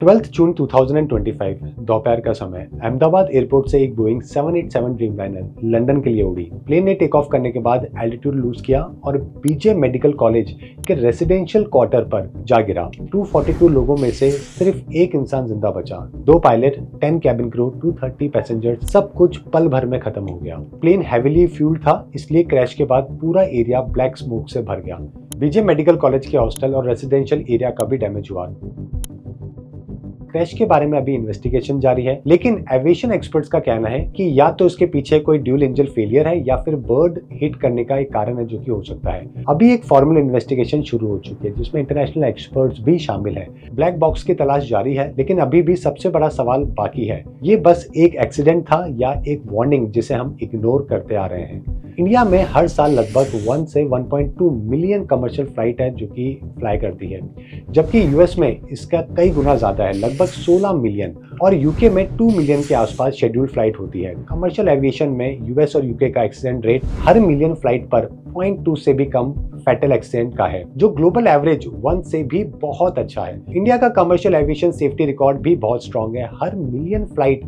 12 जून 2025 दोपहर का समय अहमदाबाद एयरपोर्ट से एक बोइंग 787 ड्रीमलाइनर लंदन के लिए उड़ी। प्लेन ने टेक ऑफ करने के बाद एल्टीट्यूड लूज किया और बीजे मेडिकल कॉलेज के रेसिडेंशियल क्वार्टर पर जा गिरा। 242 लोगों में से सिर्फ एक इंसान जिंदा बचा। 2 पायलट, 10 कैबिन क्रू, 230 पैसेंजर, सब कुछ पल भर में खत्म हो गया। प्लेन हैवीली फ्यूल्ड था, इसलिए क्रैश के बाद पूरा एरिया ब्लैक स्मोक से भर गया। बीजे मेडिकल कॉलेज के हॉस्टल और रेसिडेंशियल एरिया का भी डैमेज हुआ। क्रैश के बारे में अभी इन्वेस्टिगेशन जारी है, लेकिन एविएशन एक्सपर्ट्स का कहना है कि या तो इसके पीछे कोई ड्यूल इंजन फेलियर है या फिर बर्ड हिट करने का एक कारण है, जो कि हो सकता है। अभी एक फॉर्मल इन्वेस्टिगेशन शुरू हो चुकी है, जिसमें इंटरनेशनल एक्सपर्ट्स भी शामिल हैं। ब्लैक बॉक्स की तलाश जारी है, लेकिन अभी भी सबसे बड़ा सवाल बाकी है, ये बस एक एक्सीडेंट था या एक वार्निंग जिसे हम इग्नोर करते आ रहे हैं। इंडिया में हर साल लगभग 1 से 1.2 मिलियन कमर्शियल फ्लाइट है जो कि फ्लाई करती है, जबकि यूएस में इसका कई गुना ज्यादा है, लगभग 16 मिलियन, और यूके में 2 मिलियन के आसपास शेड्यूल्ड फ्लाइट होती है। कमर्शियल एविएशन में यूएस और यूके का एक्सीडेंट रेट हर मिलियन फ्लाइट पर 0.2 से भी कम फैटल एक्सीडेंट का है, जो ग्लोबल एवरेज 1 से भी बहुत अच्छा है। इंडिया का कमर्शियल एविएशन सेफ्टी रिकॉर्ड भी बहुत स्ट्रॉन्ग है। हर मिलियन फ्लाइट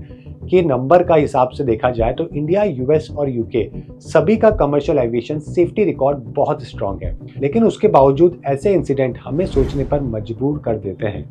के नंबर का हिसाब से देखा जाए तो इंडिया, यूएस और यूके सभी का कमर्शियल एविएशन सेफ्टी रिकॉर्ड बहुत स्ट्रॉन्ग है, लेकिन उसके बावजूद ऐसे इंसिडेंट हमें सोचने पर मजबूर कर देते हैं।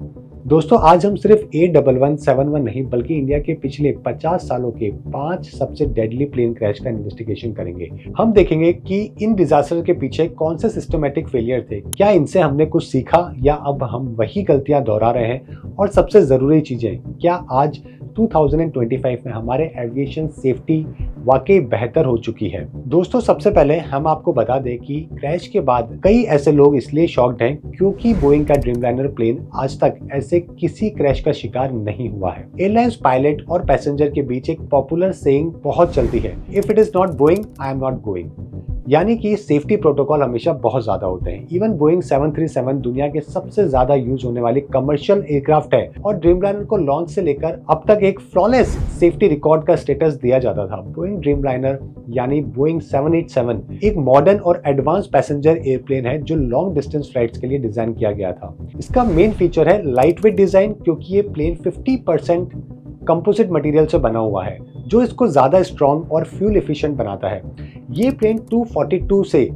दोस्तों, आज हम सिर्फ 81171 नहीं बल्कि इंडिया के पिछले 50 सालों के 5 सबसे डेडली प्लेन क्रैश का इन्वेस्टिगेशन करेंगे। हम देखेंगे कि इन डिजास्टर के पीछे कौन से सिस्टमैटिक फेलियर थे, क्या इनसे हमने कुछ सीखा या अब हम वही गलतियां दोहरा रहे हैं, और सबसे जरूरी चीजें, क्या आज 2025 में हमारे एविएशन सेफ्टी वाकई बेहतर हो चुकी है। दोस्तों, सबसे पहले हम आपको बता दें कि क्रैश के बाद कई ऐसे लोग इसलिए शॉक्ड हैं क्योंकि बोइंग का ड्रीमलाइनर प्लेन आज तक ऐसे किसी क्रैश का शिकार नहीं हुआ है। एयरलाइंस पायलट और पैसेंजर के बीच एक पॉपुलर सेइंग बहुत चलती है, if it is not Boeing I am not going, यानी कि सेफ्टी प्रोटोकॉल हमेशा बहुत ज्यादा होते हैं। इवन बोइंग 737 दुनिया के सबसे ज्यादा यूज होने वाली कमर्शियल एयरक्राफ्ट है, और ड्रीमलाइनर को लॉन्च से लेकर अब तक एक फ्लॉलेस सेफ्टी रिकॉर्ड का स्टेटस दिया जाता था। बोइंग ड्रीमलाइनर यानी बोइंग 787 एक मॉडर्न और एडवांस पैसेंजर एयरप्लेन है जो लॉन्ग डिस्टेंस फ्लाइट्स के लिए डिजाइन किया गया था। इसका मेन फीचर है लाइट वेट डिजाइन, क्योंकि ये प्लेन 50% कंपोजिट मटेरियल से बना हुआ है, जो इसको ज्यादा स्ट्रॉन्ग और फ्यूल एफिशिएंट बनाता है। ये प्लेन 242 से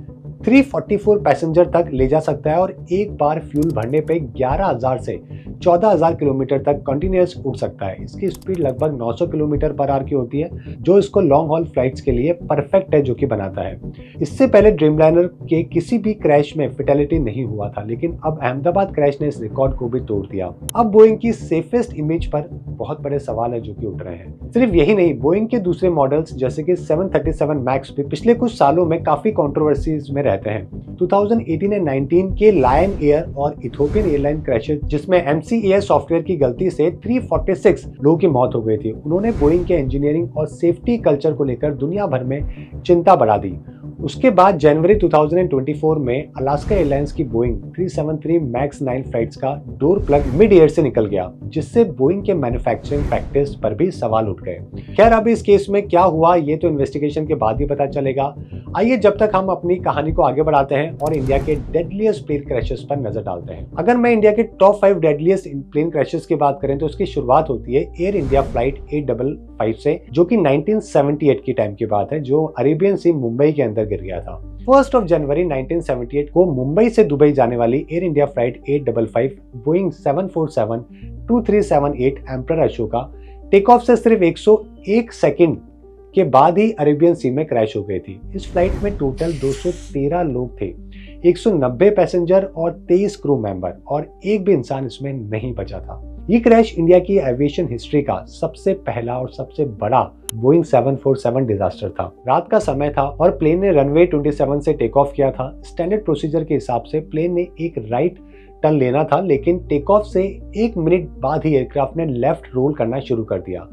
344 पैसेंजर तक ले जा सकता है, और एक बार फ्यूल भरने पे 11,000 से 14,000 किलोमीटर तक कंटिन्यूअस उड़ सकता है। इसकी स्पीड लगभग 900 किलोमीटर पर आवर की होती है, जो इसको लॉन्ग हॉल फ्लाइट्स के लिए परफेक्ट है, जो कि बनाता है। इससे पहले ड्रीमलाइनर के किसी भी क्रैश में फेटेलिटी नहीं हुआ था, लेकिन अब अहमदाबाद क्रैश ने इस रिकॉर्ड को भी तोड़ दिया। अब बोइंग की सेफेस्ट इमेज पर बहुत बड़े सवाल है जो कि उठ रहे हैं। सिर्फ यही नहीं, बोइंग के दूसरे मॉडल्स जैसे कि 737 मैक्स भी पिछले कुछ सालों में काफी कंट्रोवर्सीज में रहते हैं। 2018 और 19 के लायन एयर और इथियोपियन एयरलाइन क्रैशेस, जिसमें MCAS सॉफ्टवेयर की गलती से 346 लोगों की मौत हो गई थी, उन्होंने बोइंग के इंजीनियरिंग और सेफ्टी कल्चर को लेकर दुनिया भर में चिंता बढ़ा दी। उसके बाद जनवरी 2024 में अलास्का एयरलाइंस की बोइंग 373 मैक्स 9 फ्लाइट्स का डोर प्लग मिड एयर से निकल गया, जिससे बोइंग के मैन्युफैक्चरिंग प्रैक्टिस पर भी सवाल उठ गए। खैर, अब इस केस में क्या हुआ ये तो इन्वेस्टिगेशन के बाद ही पता चलेगा। आइए जब तक हम अपनी कहानी को आगे बढ़ाते हैं और इंडिया के डेडलीस्ट प्लेन क्रैशेस पर नजर डालते हैं। अगर मैं इंडिया के टॉप 5 डेडलीस्ट प्लेन क्रैशेस की बात करें तो उसकी शुरुआत होती है एयर इंडिया फ्लाइट 855 से, जो कि 1978 की टाइम की बात है, जो अरेबियन सी मुंबई के अंदर गिर गया था। 1 जनवरी 1978 को मुंबई से दुबई जाने वाली Air India flight 855 Boeing 747-2378 emperor Ashoka take off से सिर्फ 101 सेकंड के बाद ही अरेबियन सी में क्रैश हो गई थी। इस फ्लाइट में टोटल 213 लोग थे, 190 पैसेंजर और 23 क्रू मेंबर, और एक भी इंसान इसमें नहीं बचा था। ये क्रैश इंडिया की एविएशन हिस्ट्री का सबसे पहला और सबसे बड़ा बोइंग 747 डिजास्टर था। रात का समय था और प्लेन ने रनवे 27 से टेक ऑफ किया था। स्टैंडर्ड प्रोसीजर के हिसाब से प्लेन ने एक राइट टर्न लेना था, लेकिन टेक ऑफ से 1 मिनट बाद ही एयरक्राफ्ट ने लेफ्ट रोल करना शुरू कर दिया।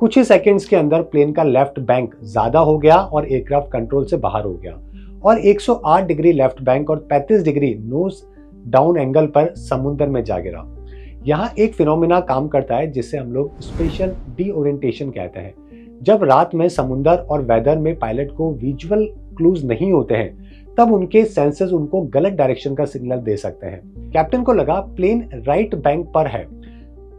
कुछ ही सेकंड्स के अंदर प्लेन का लेफ्ट बैंक ज्यादा हो गया और एयरक्राफ्ट कंट्रोल से बाहर हो गया, और 108 डिग्री लेफ्ट बैंक और 35 डिग्री नोज डाउन एंगल पर समुद्र में जा गिरा। यहाँ एक फिनोमिना काम करता है जिसे हम लोग स्पेशल डीओरिएंटेशन कहते हैं। जब रात में समुद्र और वेदर में पायलट को विजुअल क्लूज नहीं होते हैं, तब उनके सेंसेस उनको गलत डायरेक्शन का सिग्नल दे सकते हैं। कैप्टन को लगा प्लेन राइट बैंक पर है,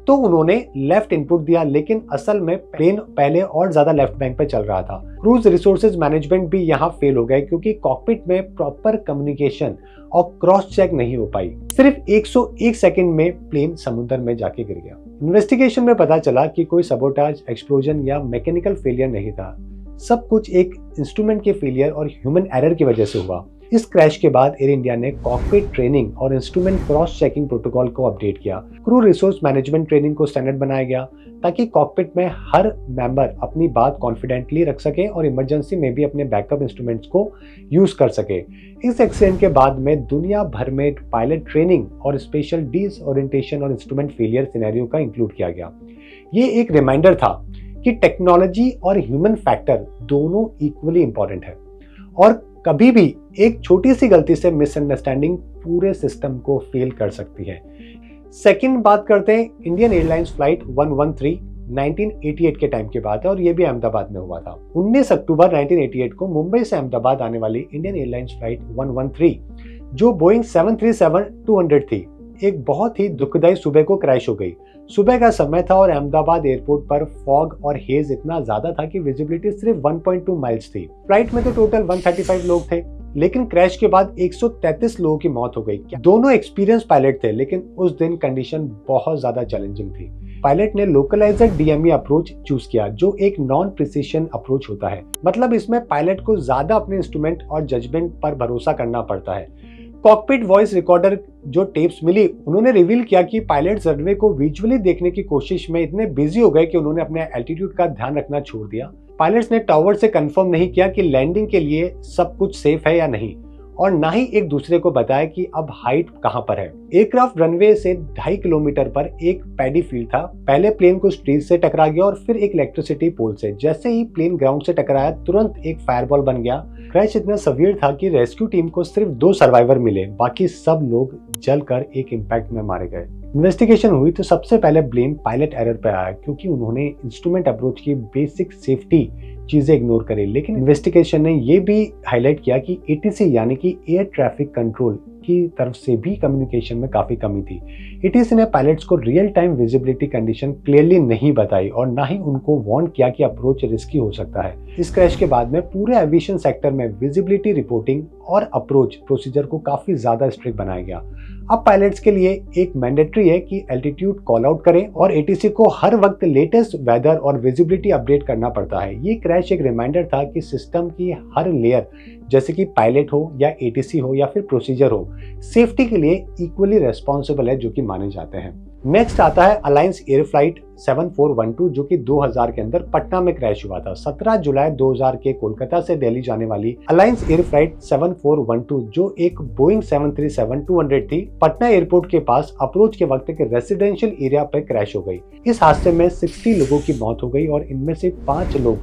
तो उन्होंने लेफ्ट इनपुट दिया, लेकिन असल में प्लेन पहले और ज्यादा लेफ्ट बैंक पे चल रहा था। क्रूज रिसोर्सेज मैनेजमेंट भी यहाँ फेल हो गए क्योंकि कॉकपिट में प्रॉपर कम्युनिकेशन और क्रॉस चेक नहीं हो पाई। सिर्फ 101 सेकंड में प्लेन समुद्र में जाके गिर गया। इन्वेस्टिगेशन में पता चला कि कोई सबोटाज, एक्सप्लोजन या मैकेनिकल फेलियर नहीं था। सब कुछ एक इंस्ट्रूमेंट के फेलियर और ह्यूमन एरर की वजह से हुआ। इस क्रैश के बाद एयर इंडिया ने कॉकपिट ट्रेनिंग और इंस्ट्रूमेंट क्रॉस चेकिंग प्रोटोकॉल को अपडेट किया। क्रू रिसोर्स मैनेजमेंट ट्रेनिंग को स्टैंडर्ड बनाया गया ताकि कॉकपिट में हर मेंबर अपनी बात कॉन्फिडेंटली रख सके और इमरजेंसी में भी अपने बैकअप इंस्ट्रूमेंट्स को यूज कर सके। इस एक्सीडेंट के बाद में दुनिया भर में पायलट ट्रेनिंग और स्पेशल डिसओरिएंटेशन और इंस्ट्रूमेंट फेलियर सिनेरियो का इंक्लूड किया गया। ये एक रिमाइंडर था कि टेक्नोलॉजी और ह्यूमन फैक्टर दोनों इक्वली इंपॉर्टेंट है और कभी भी एक छोटी सी गलती से मिसअंडरस्टैंडिंग पूरे सिस्टम को फेल कर सकती है। सेकंड बात करते हैं इंडियन एयरलाइंस फ्लाइट 113 1988 के टाइम की बात है और ये भी अहमदाबाद में हुआ था। 19 अक्टूबर 1988 को मुंबई से अहमदाबाद आने वाली इंडियन एयरलाइंस फ्लाइट 113 जो बोइंग 737-200 थी, एक बहुत ही दुखदायी सुबह को क्रैश हो गई। सुबह का समय था और अहमदाबाद एयरपोर्ट पर फॉग और हेज इतना ज्यादा था कि विजिबिलिटी सिर्फ 1.2 माइल्स थी। फ्लाइट में तो टोटल 135 लोग थे, लेकिन क्रैश के बाद 133 लोगों की मौत हो गई। दोनों एक्सपीरियंस पायलट थे, लेकिन उस दिन कंडीशन बहुत ज्यादा चैलेंजिंग थी। पायलट ने लोकलाइज्ड डीएमई अप्रोच चूज किया जो एक नॉन प्रिसिशन अप्रोच होता है। मतलब इसमें पायलट को ज्यादा अपने इंस्ट्रूमेंट और जजमेंट पर भरोसा करना पड़ता है। कॉकपिट वॉइस रिकॉर्डर जो टेप्स मिली, उन्होंने रिवील किया कि पायलट्स रनवे को विजुअली देखने की कोशिश में इतने बिजी हो गए कि उन्होंने अपने एल्टीट्यूड का ध्यान रखना छोड़ दिया। पायलट्स ने टावर से कंफर्म नहीं किया कि लैंडिंग के लिए सब कुछ सेफ है या नहीं और ना ही एक दूसरे को बताया कि अब हाइट कहां पर है। एयरक्राफ्ट रनवे से 2.5 किलोमीटर पर एक पैडी फील्ड था। पहले प्लेन को ट्रीज से टकरा गया और फिर एक इलेक्ट्रिसिटी पोल से। जैसे ही प्लेन ग्राउंड से टकराया, तुरंत एक फायरबॉल बन गया। क्रैश इतना सवियर था कि रेस्क्यू टीम को सिर्फ 2 सर्वाइवर मिले, बाकी सब लोग जलकर एक इंपैक्ट में मारे गए। इन्वेस्टिगेशन हुई तो सबसे पहले ब्लेम पायलट एरर पर आया क्योंकि उन्होंने इंस्ट्रूमेंट अप्रोच की बेसिक सेफ्टी चीजें इग्नोर करी। लेकिन इन्वेस्टिगेशन ने यह भी हाईलाइट किया कि एटीसी यानी कि एयर ट्रैफिक कंट्रोल की तरफ से भी कम्युनिकेशन में काफी कमी थी। एटीसी ने पायलट्स को real time visibility condition clearly नहीं बताई और ना ही उनको वार्न किया कि अप्रोच रिस्की हो सकता है। इस क्रैश के बाद में पूरे एविएशन सेक्टर में विजिबिलिटी रिपोर्टिंग और अप्रोच प्रोसीजर को काफी ज्यादा स्ट्रिक्ट बनाया गया। अब पायलट्स के लिए एक मैंडेटरी है कि एल्टीट्यूड कॉल आउट करें और एटीसी को हर वक्त लेटेस्ट वेदर और विजिबिलिटी अपडेट करना पड़ता है। ये क्रैश एक रिमाइंडर था कि सिस्टम की हर लेयर, जैसे कि पायलट हो या एटीसी हो या फिर प्रोसीजर हो, सेफ्टी के लिए इक्वली रेस्पॉन्सिबल है, जो कि माने जाते हैं। नेक्स्ट आता है अलायंस एयर फ्लाइट 7412 जो कि 2000 के अंदर पटना में क्रैश हुआ था। 17 जुलाई 2000 के कोलकाता से दिल्ली जाने वाली अलायंस एयर फ्लाइट 7412 जो एक बोइंग 737-200 थी, पटना एयरपोर्ट के पास अप्रोच के वक्त एक रेसिडेंशियल एरिया पर क्रैश हो गई। इस हादसे में 60 लोगों की मौत हो गई और इनमें से 5 लोग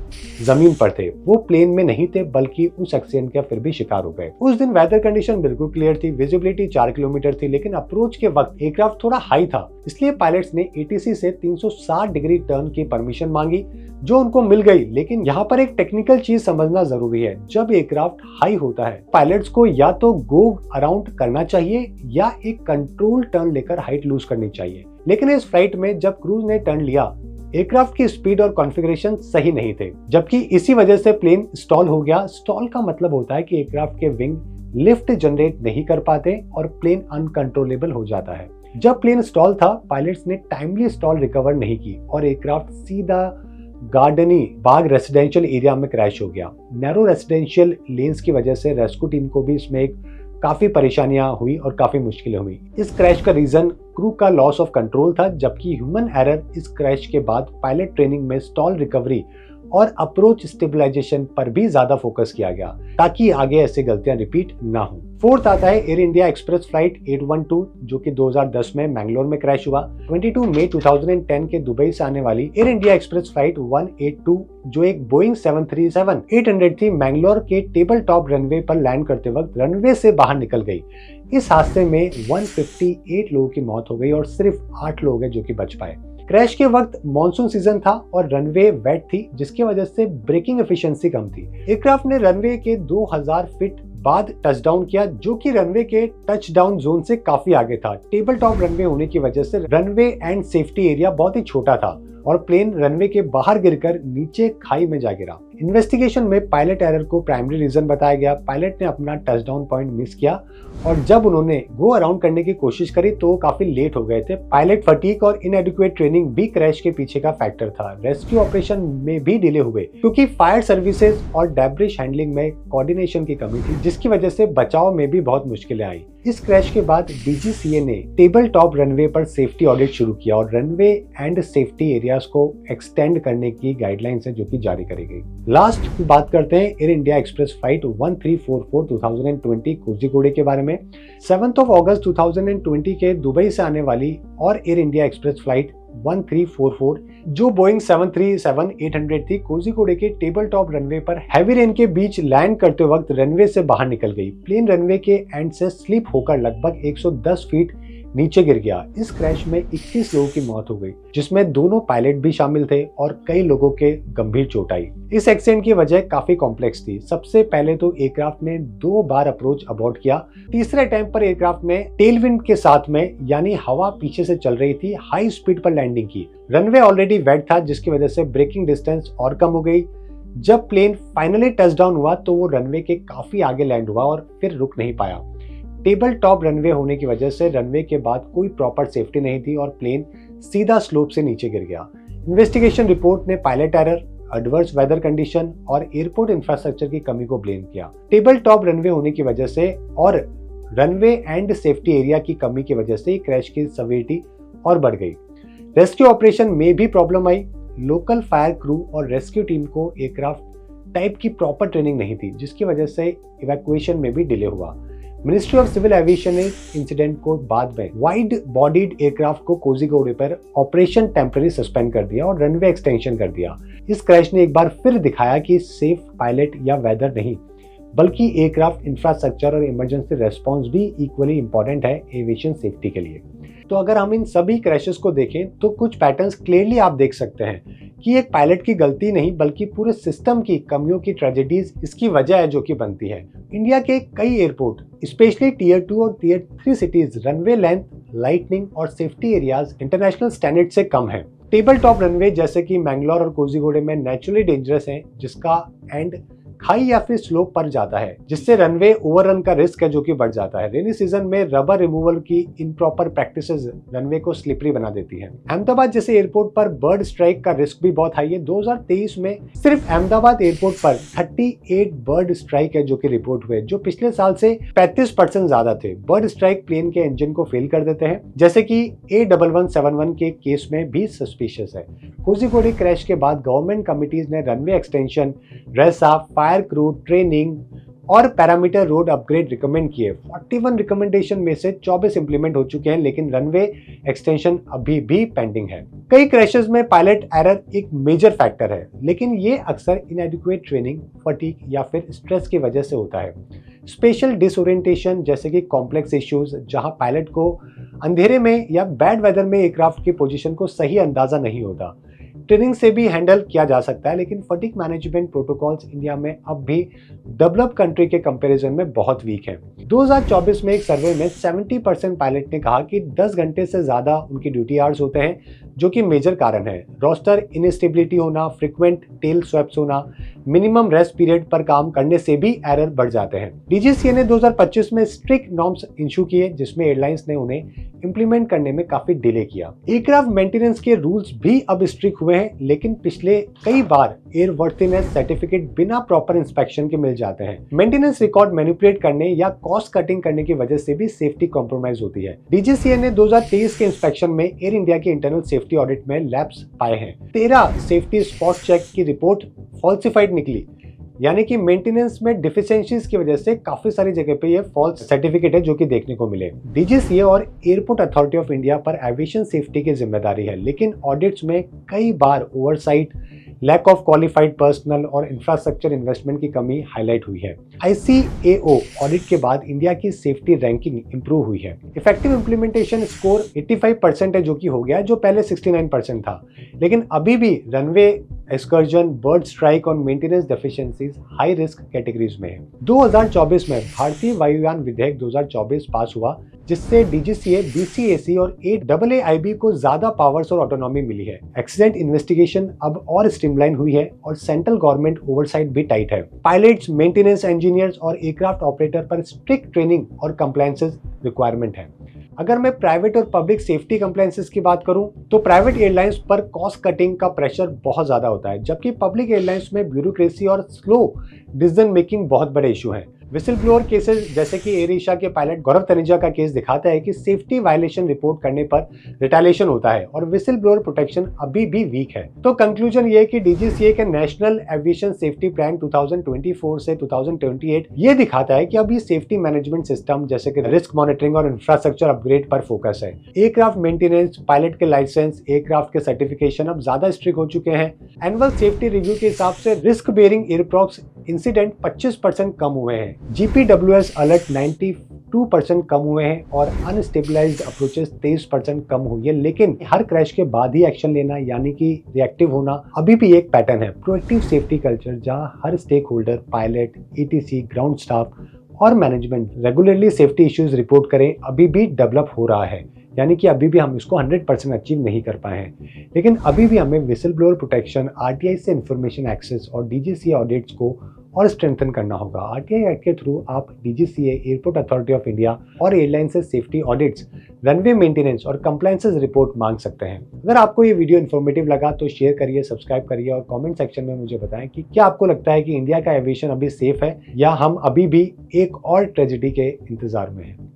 जमीन पर थे। वो प्लेन में नहीं थे बल्कि उस एक्सीडेंट के फिर भी शिकार हो गए। उस दिन वेदर कंडीशन बिल्कुल क्लियर थी, विजिबिलिटी 4 किलोमीटर थी, लेकिन अप्रोच के वक्त एयरक्राफ्ट थोड़ा हाई था, इसलिए पायलट्स ने एटीसी से 360 डिग्री टर्न की परमिशन मांगी जो उनको मिल गई। लेकिन यहाँ पर एक टेक्निकल चीज समझना जरूरी है। जब एयरक्राफ्ट हाई होता है, पायलट्स को या तो गो अराउंड करना चाहिए या एक कंट्रोल टर्न लेकर हाइट लूज करनी चाहिए। लेकिन इस फ्लाइट में जब क्रूज ने टर्न लिया, एयरक्राफ्ट की स्पीड और कॉन्फ़िगरेशन सही नहीं थे, जबकि इसी वजह से प्लेन स्टॉल हो गया। स्टॉल का मतलब होता है कि एयरक्राफ्ट के विंग लिफ्ट जनरेट नहीं कर पाते और प्लेन अनकंट्रोलेबल हो जाता है। जब प्लेन स्टॉल था, पायलट्स ने टाइमली स्टॉल रिकवर नहीं की और एयरक्राफ्ट सीधा गार्डनी बाग रेसिडेंशियल एरिया में क्रैश हो गया। नैरो रेसिडेंशियल लेन्स की वजह से रेस्क्यू टीम को भी इसमें काफी परेशानियां हुई और काफी मुश्किलें हुई। इस क्रैश का रीजन क्रू का लॉस ऑफ कंट्रोल था, जबकि ह्यूमन एरर इस क्रैश के बाद पायलट ट्रेनिंग में स्टॉल रिकवरी और अप्रोच स्टेबलाइजेशन पर भी ज्यादा फोकस किया गया ताकि आगे ऐसी गलतियां रिपीट ना हो। फोर्थ आता है एयर इंडिया एक्सप्रेस फ्लाइट 812 जो कि 2010 में मैंगलोर में क्रैश हुआ। 22 मई 2010 के दुबई से आने वाली एयर इंडिया एक्सप्रेस फ्लाइट 182 जो एक बोइंग 737-800 थी, मैंगलोर के टेबल टॉप रनवे पर लैंड करते वक्त रनवे से बाहर निकल गई। इस हादसे में 158 लोगों की मौत हो गई और सिर्फ 8 लोग हैं जो कि बच पाए। क्रैश के वक्त मॉनसून सीजन था और रनवे वेट थी, जिसकी वजह से ब्रेकिंग एफिशिएंसी कम थी। एयरक्राफ्ट ने रनवे के 2000 फीट बाद टचडाउन किया, जो कि रनवे के टचडाउन जोन से काफी आगे था। टेबल टॉप रनवे होने की वजह से रनवे एंड सेफ्टी एरिया बहुत ही छोटा था और प्लेन रनवे के बाहर गिरकर नीचे खाई में जा गिरा। इन्वेस्टिगेशन में पायलट एरर को प्राइमरी रीजन बताया गया। पायलट ने अपना टचडाउन पॉइंट मिस किया और जब उन्होंने गो अराउंड करने की कोशिश करी तो वो काफी लेट हो गए थे। पायलट फटीग और इनएडिक्वेट ट्रेनिंग भी क्रैश के पीछे का फैक्टर था। रेस्क्यू ऑपरेशन में भी डिले हुए क्योंकि फायर सर्विसेज और डेब्रिस हैंडलिंग में कोऑर्डिनेशन की कमी थी, जिसकी वजह से बचाव में भी बहुत मुश्किलें आई। इस क्रैश के बाद डीजीसीए ने टेबल टॉप रनवे पर सेफ्टी ऑडिट शुरू किया और रनवे एंड सेफ्टी एरियाज को एक्सटेंड करने की गाइडलाइंस है जो कि जारी करी गई। लास्ट बात करते हैं air India express flight 1344 2020 Kozhikode के बारे में। 7 अगस्त 2020 के दुबई से आने वाली और एयर इंडिया एक्सप्रेस फ्लाइट 1344 जो बोइंग 737-800 थी, कोझीकोड के टेबल टॉप रनवे पर हैवी रेन के बीच लैंड करते वक्त रनवे से बाहर निकल गई। प्लेन रनवे के एंड से स्लिप होकर लगभग 110 फीट नीचे गिर गया। इस क्रैश में 21 लोगों की मौत हो गई, जिसमें दोनों पायलट भी शामिल थे और कई लोगों के गंभीर चोट आई। इस एक्सीडेंट की वजह काफी कॉम्प्लेक्स थी। सबसे पहले तो एयरक्राफ्ट ने 2 बार अप्रोच अबॉर्ट किया। तीसरे टाइम पर एयरक्राफ्ट ने टेलविंड के साथ में, यानी हवा पीछे से चल रही थी, हाई स्पीड पर लैंडिंग की। रनवे ऑलरेडी वेट था, जिसकी वजह से ब्रेकिंग डिस्टेंस और कम हो गई। जब प्लेन फाइनली टचडाउन हुआ तो वो रनवे के काफी आगे लैंड हुआ और फिर रुक नहीं पाया। टेबल टॉप रनवे होने की वजह से रनवे के बाद कोई प्रॉपर सेफ्टी नहीं थी और प्लेन सीधा स्लोप से नीचे गिर गया। इन्वेस्टिगेशन रिपोर्ट ने pilot error, adverse weather condition और एयरपोर्ट इंफ्रास्ट्रक्चर की कमी को ब्लेम किया। टेबल टॉप रनवे होने की वजह से और रनवे एंड सेफ्टी एरिया की कमी की वजह से क्रैश की सेवेरिटी और बढ़ गई। रेस्क्यू ऑपरेशन में भी प्रॉब्लम आई। लोकल फायर क्रू और रेस्क्यू टीम को एयरक्राफ्ट टाइप की प्रॉपर ट्रेनिंग नहीं थी, जिसकी वजह से इवैक्यूएशन में भी डिले हुआ। मिनिस्ट्री ऑफ सिविल एविएशन ने इंसिडेंट को बाद में वाइड बॉडीड एयरक्राफ्ट को कोझीकोड पर ऑपरेशन टेम्पररी सस्पेंड कर दिया और रनवे एक्सटेंशन कर दिया। इस क्रैश ने एक बार फिर दिखाया कि सेफ पायलट या वेदर नहीं, बल्कि एयरक्राफ्ट इंफ्रास्ट्रक्चर और इमरजेंसी रेस्पॉन्स भी इक्वली इंपॉर्टेंट है एविएशन सेफ्टी के लिए। तो अगर हम इन सभी क्रैशेस को देखें तो कुछ पैटर्न्स क्लियरली आप देख सकते हैं कि एक पायलट की गलती नहीं बल्कि पूरे सिस्टम की कमियों की ट्रेजेडीज इसकी वजह है जो कि बनती है। इंडिया के कई एयरपोर्ट स्पेशली टियर 2 और tier 3 cities runway length, lightning और सेफ्टी एरियाज इंटरनेशनल स्टैंडर्ड से कम है। टेबल टॉप रनवे जैसे कि मैंगलोर और कोझीकोड में नेचुरली डेंजरस हैं, जिसका एंड खाई या फिर स्लोप पर जाता है, जिससे रनवे ओवररन का रिस्क है जो कि बढ़ जाता है। रेनी सीजन में रबर रिमूवल की इम्प्रॉपर प्रैक्टिसेस रनवे को स्लिपरी बना देती है। अहमदाबाद जैसे एयरपोर्ट पर बर्ड स्ट्राइक का रिस्क भी बहुत हाई है। 2023 में सिर्फ अहमदाबाद एयरपोर्ट पर 38 बर्ड स्ट्राइक है जो कि रिपोर्ट हुए, जो पिछले साल से 35% ज्यादा थे। बर्ड स्ट्राइक प्लेन के इंजन को फेल कर देते हैं, जैसे कि A1171 के केस में भी सस्पिशियस है। कोझीकोड क्रैश के बाद गवर्नमेंट कमिटीज ने रनवे एक्सटेंशन, रेसा, फायर क्रू ट्रेनिंग और पैरामीटर रोड अपग्रेड रिकमेंड किए। 41 रिकमेंडेशन में से 24 इंप्लीमेंट हो चुके हैं, लेकिन रनवे एक्सटेंशन अभी भी पेंडिंग है। कई क्रैशेस में पायलट एरर एक मेजर फैक्टर है, लेकिन ये अक्सर इनएडिक्वेट ट्रेनिंग, फटीग या फिर स्ट्रेस की वजह से होता है। स्पेशल डिसओरिएंटेशन जैसे कि कॉम्प्लेक्स इश्यूज, जहां पायलट को अंधेरे में या बैड वेदर में एयरक्राफ्ट की पोजीशन को सही अंदाजा नहीं होता, ट्रेनिंग से भी हैंडल किया जा सकता है। लेकिन फटीग मैनेजमेंट प्रोटोकॉल्स इंडिया में अब भी डेवलप्ड कंट्री के कंपैरिजन में बहुत वीक है। 2024 में एक सर्वे में 70% पायलट ने कहा कि 10 घंटे से ज्यादा उनकी ड्यूटी आवर्स होते हैं, जो कि मेजर कारण है। रोस्टर इनस्टेबिलिटी होना, फ्रीक्वेंट टेल स्वैप्स होना, मिनिमम रेस्ट पीरियड पर काम करने से भी एरर बढ़ जाते हैं। डीजीसीए ने 2025 में स्ट्रिक्ट नॉर्म्स इशू किए, जिसमें एयरलाइंस ने उन्हें इंप्लीमेंट करने में काफी डिले किया। एयरक्राफ्ट मेंटेनेंस के रूल्स भी अब स्ट्रिक्ट हुए हैं, लेकिन पिछले कई बार एयरवर्थीनेस सर्टिफिकेट बिना प्रॉपर इंस्पेक्शन के मिल जाते हैं। मेंटेनेंस रिकॉर्ड मैनिपुलेट करने या कॉस्ट कटिंग करने की वजह से भी सेफ्टी कॉम्प्रोमाइज होती है। डीजीसीए ने 2023 के इंस्पेक्शन में एयर इंडिया के इंटरनल सेफ्टी ऑडिट में लैप्स पाए हैं। 13 सेफ्टी स्पॉट चेक की रिपोर्ट फॉल्सिफाइड निकली, यानी कि मेंटेनेंस में डिफिशिएंसीज की वजह से काफी सारी जगह पे ये फॉल्स सर्टिफिकेट है जो कि देखने को मिले। डीजीसीए और एयरपोर्ट अथॉरिटी ऑफ इंडिया पर एविएशन सेफ्टी की जिम्मेदारी है, लेकिन ऑडिट्स में कई बार oversight, lack of qualified personnel और इंफ्रास्ट्रक्चर इन्वेस्टमेंट की कमी हाईलाइट हुई है। ICAO ऑडिट के बाद इंडिया की सेफ्टी रैंकिंग इंप्रूव हुई है। इफेक्टिव इंप्लीमेंटेशन स्कोर 85% है जो कि हो गया, जो पहले 69% था। लेकिन अभी भी रनवे एक्सकर्जन, बर्ड स्ट्राइक और maintenance deficiencies high risk categories में है। 2024 में भारतीय वायुयान विधेयक 2024 पास हुआ, जिससे डीजीसीए, बीसीएसी और एआईआईबी को ज्यादा पावर्स और ऑटोनॉमी मिली है। एक्सीडेंट इन्वेस्टिगेशन अब और स्ट्रीमलाइन हुई है और सेंट्रल गवर्नमेंट ओवरसाइट भी टाइट है। पायलट्स, मेंटेनेंस इंजीनियर्स और एयरक्राफ्ट ऑपरेटर पर स्ट्रिक्ट ट्रेनिंग और कंप्लायंसेस रिक्वायरमेंट है। अगर मैं प्राइवेट और पब्लिक सेफ्टी कंप्लायंसेस की बात करूं, तो प्राइवेट एयरलाइंस पर कॉस्ट कटिंग का प्रेशर बहुत ज्यादा होता है, जबकि पब्लिक एयरलाइंस में ब्यूरोक्रेसी और स्लो डिसीजन मेकिंग बहुत बड़े इशू हैं। विसिल ब्लोअर केसेस जैसे कि एयर एशिया के पायलट गौरव तनेजा का केस दिखाता है कि सेफ्टी वायलेशन रिपोर्ट करने पर रिटेलिएशन होता है और विसिल ब्लोअर प्रोटेक्शन अभी भी वीक है। तो कंक्लूजन ये है कि डीजीसीए के नेशनल एविएशन सेफ्टी प्लान 2024 से 2028 ये दिखाता है कि अभी सेफ्टी मैनेजमेंट सिस्टम जैसे कि रिस्क मॉनिटरिंग और इंफ्रास्ट्रक्चर अपग्रेड पर फोकस है। एयरक्राफ्ट मेंटेनेंस, पायलट के लाइसेंस, एयरक्राफ्ट के सर्टिफिकेशन अब ज्यादा स्ट्रिक्ट हो चुके हैं। एनुअल सेफ्टी रिव्यू के हिसाब से रिस्क बेयरिंग एयरक्राफ्ट इंसिडेंट 25% कम हुए हैं। जीपीडब्ल्यूएस अलर्ट 92% कम हुए हैं और अनस्टेबलाइज्ड अप्रोचेस 23% कम हुई है। लेकिन हर क्रैश के बाद ही एक्शन लेना यानी कि रिएक्टिव होना अभी भी एक पैटर्न है। प्रोएक्टिव सेफ्टी कल्चर जहां हर stakeholder, pilot, ATC, ground staff और management regularly safety issues report करें, अभी भी डेवलप हो रहा है। यानी कि अभी भी हम इसको 100% अचीव नहीं कर पाए हैं। लेकिन अभी भी हमें विसिल ब्लोअर प्रोटेक्शन, आरटीआई से इंफॉर्मेशन एक्सेस और डीजीसीए ऑडिट्स को और स्ट्रेंथन करना होगा। आरटीआई एक्ट के थ्रू आप DGCA, airport authority of India और एयरलाइन से सेफ्टी ऑडिट्स, रनवे मेंटेनेंस और कंप्लायंसेस रिपोर्ट मांग सकते हैं। अगर आपको ये वीडियो इन्फॉर्मेटिव लगा तो शेयर करिए, सब्सक्राइब करिए और कमेंट सेक्शन में मुझे बताएं कि क्या आपको लगता है कि इंडिया का एविएशन अभी सेफ है या हम अभी भी एक और ट्रेजेडी के इंतजार में हैं।